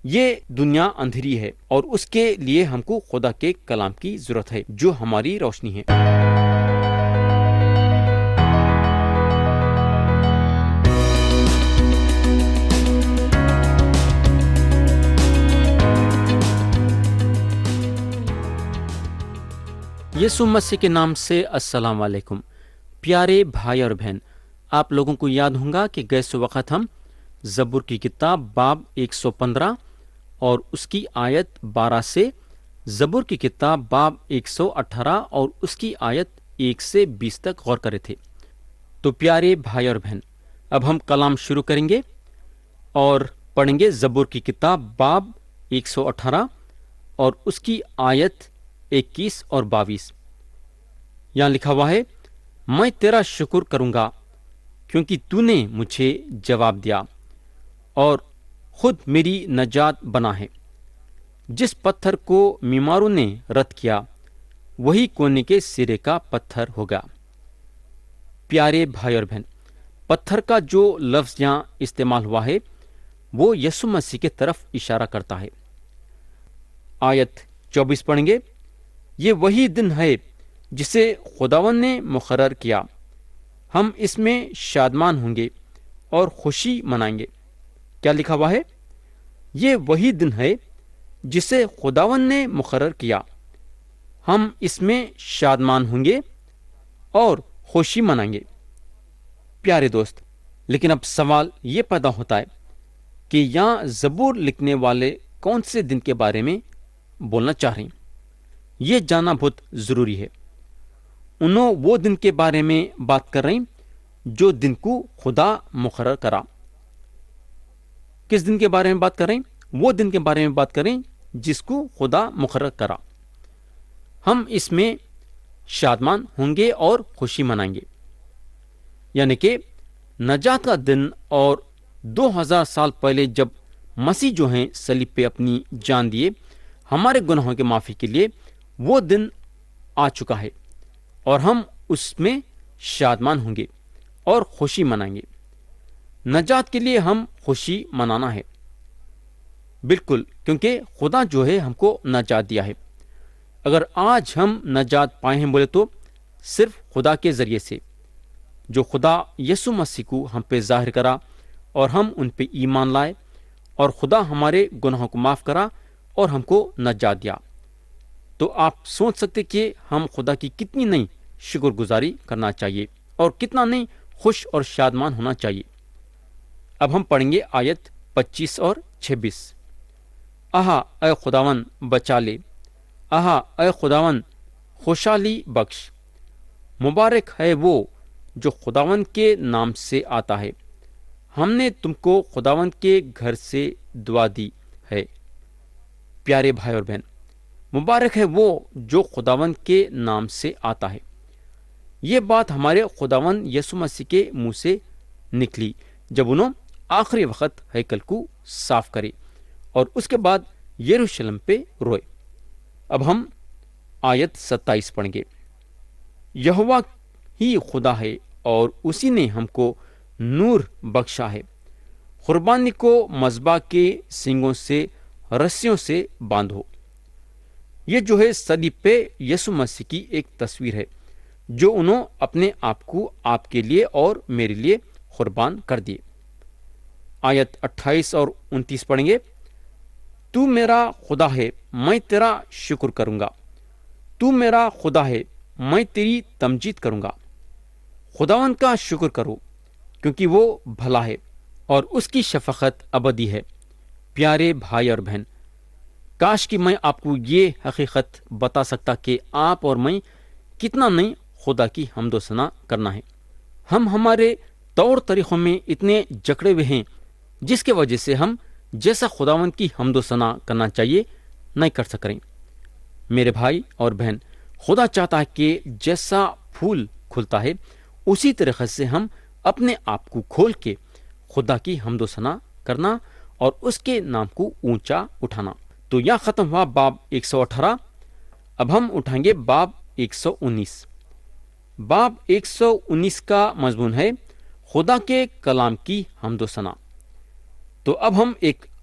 یہ دنیا اندھیری ہے اور اس کے لیے ہم کو خدا کے کلام کی ضرورت ہے جو ہماری روشنی ہے۔ یسوع مسیح کے نام سے السلام علیکم پیارے بھائی اور بہن، آپ لوگوں کو یاد ہوگا کہ گئے وقت ہم زبور کی کتاب باب 115 اور اس کی آیت 12 سے، زبور کی کتاب باب 118 اور اس کی آیت 1 سے 20 تک غور کرے تھے۔ تو پیارے بھائی اور بہن، اب ہم کلام شروع کریں گے اور پڑھیں گے زبور کی کتاب باب 118 اور اس کی آیت 21 اور 22۔ یہاں لکھا ہوا ہے، میں تیرا شکر کروں گا کیونکہ تو نے مجھے جواب دیا اور خود میری نجات بنا ہے۔ جس پتھر کو میماروں نے رد کیا وہی کونے کے سرے کا پتھر ہوگا۔ پیارے بھائی اور بہن، پتھر کا جو لفظ یہاں استعمال ہوا ہے وہ یسوع مسیح کی طرف اشارہ کرتا ہے۔ آیت 24 پڑھیں گے، یہ وہی دن ہے جسے خداوند نے مقرر کیا، ہم اس میں شادمان ہوں گے اور خوشی منائیں گے۔ کیا لکھا ہوا ہے؟ یہ وہی دن ہے جسے خداوند نے مقرر کیا، ہم اس میں شادمان ہوں گے اور خوشی منائیں گے۔ پیارے دوست، لیکن اب سوال یہ پیدا ہوتا ہے کہ یہاں زبور لکھنے والے کون سے دن کے بارے میں بولنا چاہ رہے ہیں؟ یہ جاننا بہت ضروری ہے۔ انہوں وہ دن کے بارے میں بات کر رہے ہیں جو دن کو خدا مقرر کرا۔ کس دن کے بارے میں بات کر رہے ہیں؟ وہ دن کے بارے میں بات کریں جس کو خدا مقرر کرا، ہم اس میں شادمان ہوں گے اور خوشی منائیں گے۔ یعنی کہ نجات کا دن، اور 2000 سال پہلے جب مسیح جو ہیں صلیب پہ اپنی جان دیے ہمارے گناہوں کے معافی کے لیے، وہ دن آ چکا ہے اور ہم اس میں شادمان ہوں گے اور خوشی منائیں گے۔ نجات کے لیے ہم خوشی منانا ہے، بالکل، کیونکہ خدا جو ہے ہم کو نجات دیا ہے۔ اگر آج ہم نجات پائے ہیں بولے تو صرف خدا کے ذریعے سے، جو خدا یسوع مسیح کو ہم پہ ظاہر کرا اور ہم ان پہ ایمان لائے اور خدا ہمارے گناہوں کو معاف کرا اور ہم کو نجات دیا۔ تو آپ سوچ سکتے کہ ہم خدا کی کتنی نئی شکر گزاری کرنا چاہیے اور کتنا نہیں خوش اور شادمان ہونا چاہیے۔ اب ہم پڑھیں گے آیت 25 اور 26۔ آہا اے خداون بچا لے، آہا اے خداون خوشحالی بخش، مبارک ہے وہ جو خداون کے نام سے آتا ہے، ہم نے تم کو خداون کے گھر سے دعا دی ہے۔ پیارے بھائی اور بہن، مبارک ہے وہ جو خداون کے نام سے آتا ہے۔ یہ بات ہمارے خداون یسوع مسیح کے منہ سے نکلی جب انہوں آخری وقت ہیکل کو صاف کرے اور اس کے بعد یروشلم پہ روئے۔ اب ہم آیت 27 پڑھیں گے، یہوہ ہی خدا ہے اور اسی نے ہم کو نور بخشا ہے، قربانی کو مذبح کے سینگوں سے رسیوں سے باندھو۔ یہ جو ہے صلیب پہ یسوع مسیح کی ایک تصویر ہے جو انہوں اپنے آپ کو آپ کے لیے اور میرے لیے قربان کر دیے۔ آیت 28 اور 29 پڑھیں گے، تو میرا خدا ہے، میں تیرا شکر کروں گا، تو میرا خدا ہے، میں تیری تمجید کروں گا۔ خداوند کا شکر کرو کیونکہ وہ بھلا ہے اور اس کی شفقت ابدی ہے۔ پیارے بھائی اور بہن، کاش کہ میں آپ کو یہ حقیقت بتا سکتا کہ آپ اور میں کتنا نہیں خدا کی حمد و ثنا کرنا ہے۔ ہم ہمارے طور طریقوں میں اتنے جکڑے ہوئے ہیں جس کی وجہ سے ہم جیسا خداوند کی حمد و ثنا کرنا چاہیے نہیں کر سک رہے۔ میرے بھائی اور بہن، خدا چاہتا ہے کہ جیسا پھول کھلتا ہے اسی طریقے سے ہم اپنے آپ کو کھول کے خدا کی حمد و ثنا کرنا اور اس کے نام کو اونچا اٹھانا۔ تو یہاں ختم ہوا باب 118۔ اب ہم اٹھائیں گے باب 119۔ باب 119 کا مضمون ہے خدا کے کلام کی حمد و ثنا۔ تو اب ہم ایک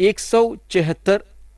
174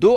2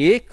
1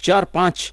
4-5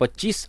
25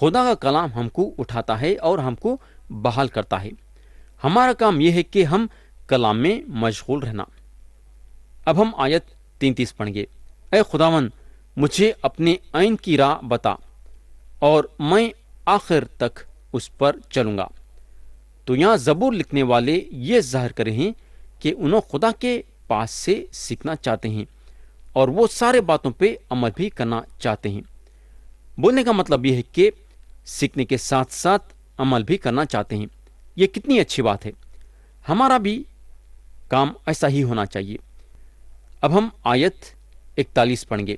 خدا کا کلام ہم کو اٹھاتا ہے اور ہم کو بحال کرتا ہے۔ ہمارا کام یہ ہے کہ ہم کلام میں مشغول رہنا۔ اب ہم آیت 33 پڑھیں گے۔ اے خداون، مجھے اپنے آئین کی راہ بتا اور میں آخر تک اس پر چلوں گا۔ تو یہاں زبور لکھنے والے یہ ظاہر کرے ہیں کہ انہوں خدا کے پاس سے سیکھنا چاہتے ہیں اور وہ سارے باتوں پہ عمل بھی کرنا چاہتے ہیں۔ بولنے کا مطلب یہ ہے کہ سیکھنے کے ساتھ ساتھ عمل بھی کرنا چاہتے ہیں۔ یہ کتنی اچھی بات ہے۔ ہمارا بھی کام ایسا ہی ہونا چاہیے۔ اب ہم آیت 41 پڑھیں گے۔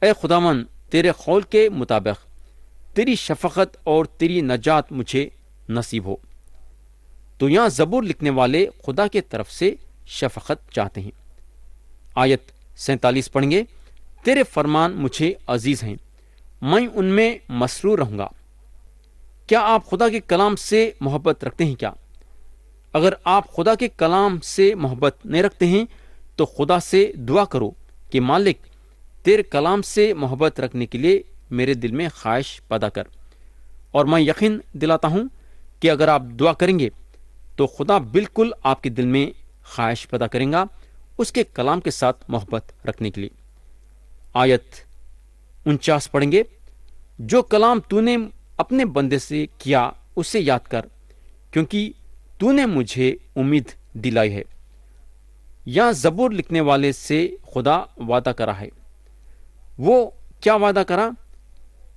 اے خداون، تیرے قول کے مطابق تیری شفقت اور تیری نجات مجھے نصیب ہو۔ تو یہاں زبور لکھنے والے خدا کے طرف سے شفقت چاہتے ہیں۔ آیت 47 پڑھیں گے۔ تیرے فرمان مجھے عزیز ہیں، میں ان میں مسرور رہوں گا۔ کیا آپ خدا کے کلام سے محبت رکھتے ہیں کیا؟ اگر آپ خدا کے کلام سے محبت نہیں رکھتے ہیں تو خدا سے دعا کرو کہ مالک تیرے کلام سے محبت رکھنے کے لیے میرے دل میں خواہش پیدا کر۔ اور میں یقین دلاتا ہوں کہ اگر آپ دعا کریں گے تو خدا بالکل آپ کے دل میں خواہش پیدا کریں گا اس کے کلام کے ساتھ محبت رکھنے کے لیے۔ آیت 49 پڑھیں گے۔ جو کلام تو نے اپنے بندے سے کیا اسے یاد کر، کیونکہ تو نے مجھے امید دلائی ہے۔ یہاں زبور لکھنے والے سے خدا وعدہ کرا ہے۔ وہ کیا وعدہ کرا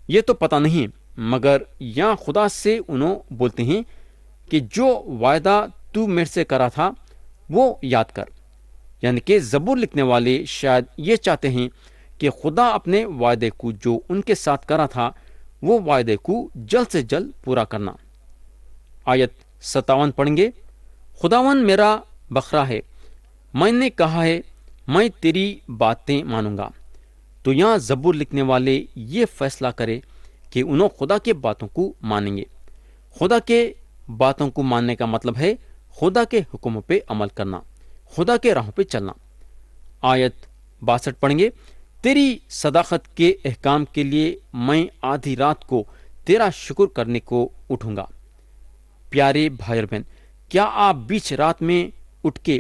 یہ تو پتہ نہیں، مگر یہاں خدا سے انہوں بولتے ہیں کہ جو وعدہ تو میرے سے کرا تھا وہ یاد کر۔ یعنی کہ زبور لکھنے والے شاید یہ چاہتے ہیں کہ خدا اپنے وعدے کو جو ان کے ساتھ کرا تھا وہ وعدے کو جلد سے جلد پورا کرنا۔ آیت 57 پڑھیں گے۔ خداون میرا بکرا ہے، میں نے کہا ہے میں تیری باتیں مانوں گا۔ تو یہاں زبور لکھنے والے یہ فیصلہ کرے کہ انہوں خدا کے باتوں کو مانیں گے۔ خدا کے باتوں کو ماننے کا مطلب ہے خدا کے حکموں پہ عمل کرنا، خدا کے راہوں پہ چلنا۔ آیت 62 پڑھیں گے۔ تیری صداقت کے احکام کے لیے میں آدھی رات کو تیرا شکر کرنے کو اٹھوں گا۔ پیارے بھائی اور بہن، کیا آپ بیچ رات میں اٹھ کے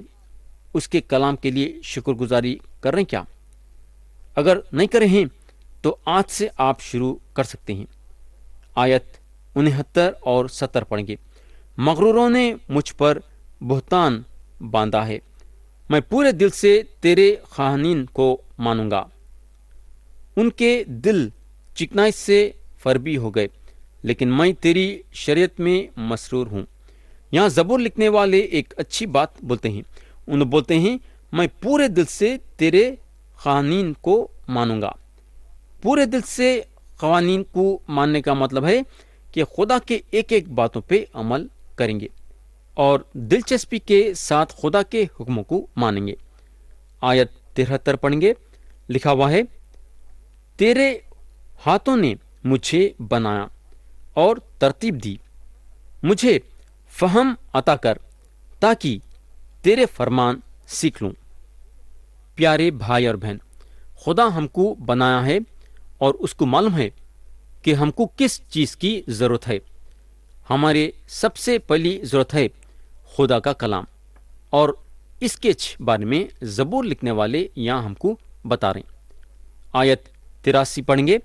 اس کے کلام کے لیے شکر گزاری کر رہے ہیں کیا؟ اگر نہیں کرے ہیں تو آج سے آپ شروع کر سکتے ہیں۔ آیت 69 اور 70 پڑھیں گے۔ مغروروں نے مجھ پر بہتان باندھا ہے، میں پورے دل سے تیرے قوانین کو مانوں گا۔ ان کے دل چکنائی سے فربی ہو گئے، لیکن میں تیری شریعت میں مسرور ہوں۔ یہاں زبور لکھنے والے ایک اچھی بات بولتے ہیں۔ انہوں بولتے ہیں میں پورے دل سے تیرے قوانین کو مانوں گا۔ پورے دل سے قوانین کو ماننے کا مطلب ہے کہ خدا کے ایک ایک باتوں پہ عمل کریں گے اور دلچسپی کے ساتھ خدا کے حکموں کو مانیں گے۔ آیت 73 پڑھیں گے۔ لکھا ہوا ہے، تیرے ہاتھوں نے مجھے بنایا اور ترتیب دی، مجھے فہم عطا کر تاکہ تیرے فرمان سیکھ لوں۔ پیارے بھائی اور بہن، خدا ہم کو بنایا ہے اور اس کو معلوم ہے کہ ہم کو کس چیز کی ضرورت ہے۔ ہمارے سب سے پہلی ضرورت ہے خدا کا کلام، اور اس کے بارے میں زبور لکھنے والے یہاں ہم کو بتا رہے ہیں۔ آیت 83 پڑھیں گے۔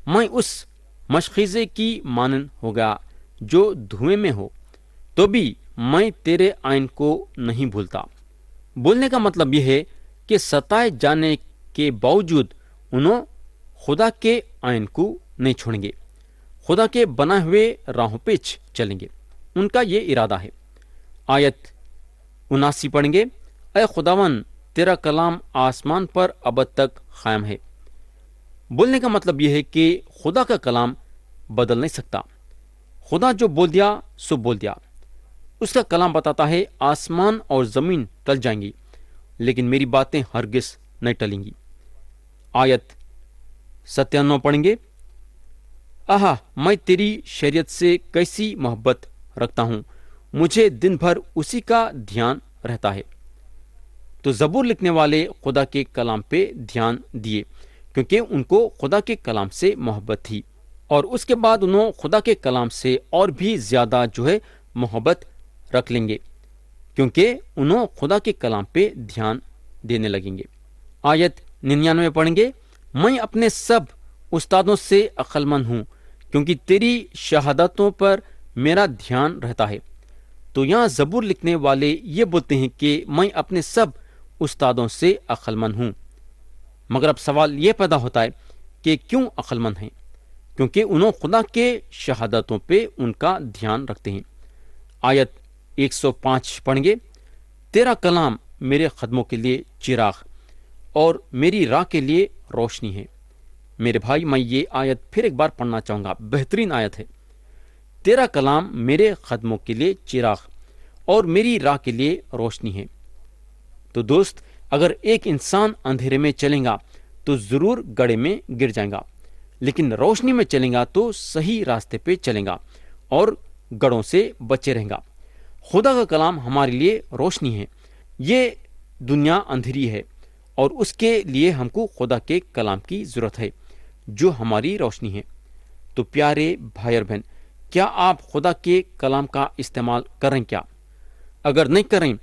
میں اس مشخیزے کی مانند ہو گیا جو دھوئیں میں ہو، تو بھی میں تیرے آئین کو نہیں بھولتا۔ بولنے کا مطلب یہ ہے کہ ستائے جانے کے باوجود انہوں خدا کے آئین کو نہیں چھوڑیں گے، خدا کے بنا ہوئے راہوں پہ چلیں گے۔ ان کا یہ ارادہ ہے۔ آیت 79 پڑھیں گے۔ اے خداون، تیرا کلام آسمان پر ابد تک قائم ہے۔ بولنے کا مطلب یہ ہے کہ خدا کا کلام بدل نہیں سکتا۔ خدا جو بول دیا سو بول دیا۔ اس کا کلام بتاتا ہے آسمان اور زمین ٹل جائیں گی لیکن میری باتیں ہرگز نہیں ٹلیں گی۔ آیت 97 پڑھیں گے۔ آہا، میں تیری شریعت سے کیسی محبت رکھتا ہوں، مجھے دن بھر اسی کا دھیان رہتا ہے۔ تو زبور لکھنے والے خدا کے کلام پہ دھیان دیے کیونکہ ان کو خدا کے کلام سے محبت تھی۔ اور اس کے بعد انہوں خدا کے کلام سے اور بھی زیادہ محبت رکھ لیں گے، کیونکہ انہوں خدا کے کلام پہ دھیان دینے لگیں گے۔ آیت 99 پڑھیں گے، میں اپنے سب استادوں سے عقل مند ہوں، کیونکہ تیری شہادتوں پر میرا دھیان رہتا ہے۔ تو یہاں زبور لکھنے والے یہ بولتے ہیں کہ میں اپنے سب استادوں سے عقل مند ہوں۔ مگر اب سوال یہ پیدا ہوتا ہے کہ کیوں عقل مند ہیں؟ کیونکہ انہوں خدا کے شہادتوں پہ ان کا دھیان رکھتے ہیں۔ آیت 105 پڑھیں گے، تیرا کلام میرے قدموں کے لیے چراغ اور میری راہ کے لیے روشنی ہے۔ میرے بھائی، میں یہ آیت پھر ایک بار پڑھنا چاہوں گا، بہترین آیت ہے۔ تیرا کلام میرے قدموں کے لیے چراغ اور میری راہ کے لیے روشنی ہے۔ تو دوست، اگر ایک انسان اندھیرے میں چلے گا تو ضرور گڑھے میں گر جائے گا، لیکن روشنی میں چلے گا تو صحیح راستے پہ چلے گا اور گڑھوں سے بچے رہے گا۔ خدا کا کلام ہمارے لیے روشنی ہے۔ یہ دنیا اندھیری ہے اور اس کے لیے ہم کو خدا کے کلام کی ضرورت ہے جو ہماری روشنی ہے۔ تو پیارے بھائی اور بہن، کیا آپ خدا کے کلام کا استعمال کریں کیا؟ اگر نہیں کریں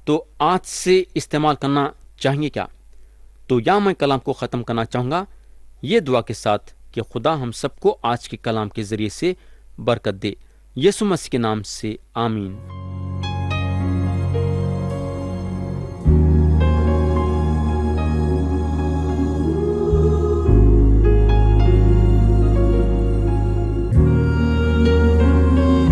تو آج سے استعمال کرنا چاہیں گے کیا؟ تو یا میں کلام کو ختم کرنا چاہوں گا یہ دعا کے ساتھ کہ خدا ہم سب کو آج کے کلام کے ذریعے سے برکت دے۔ یسوع مسیح کے نام سے آمین۔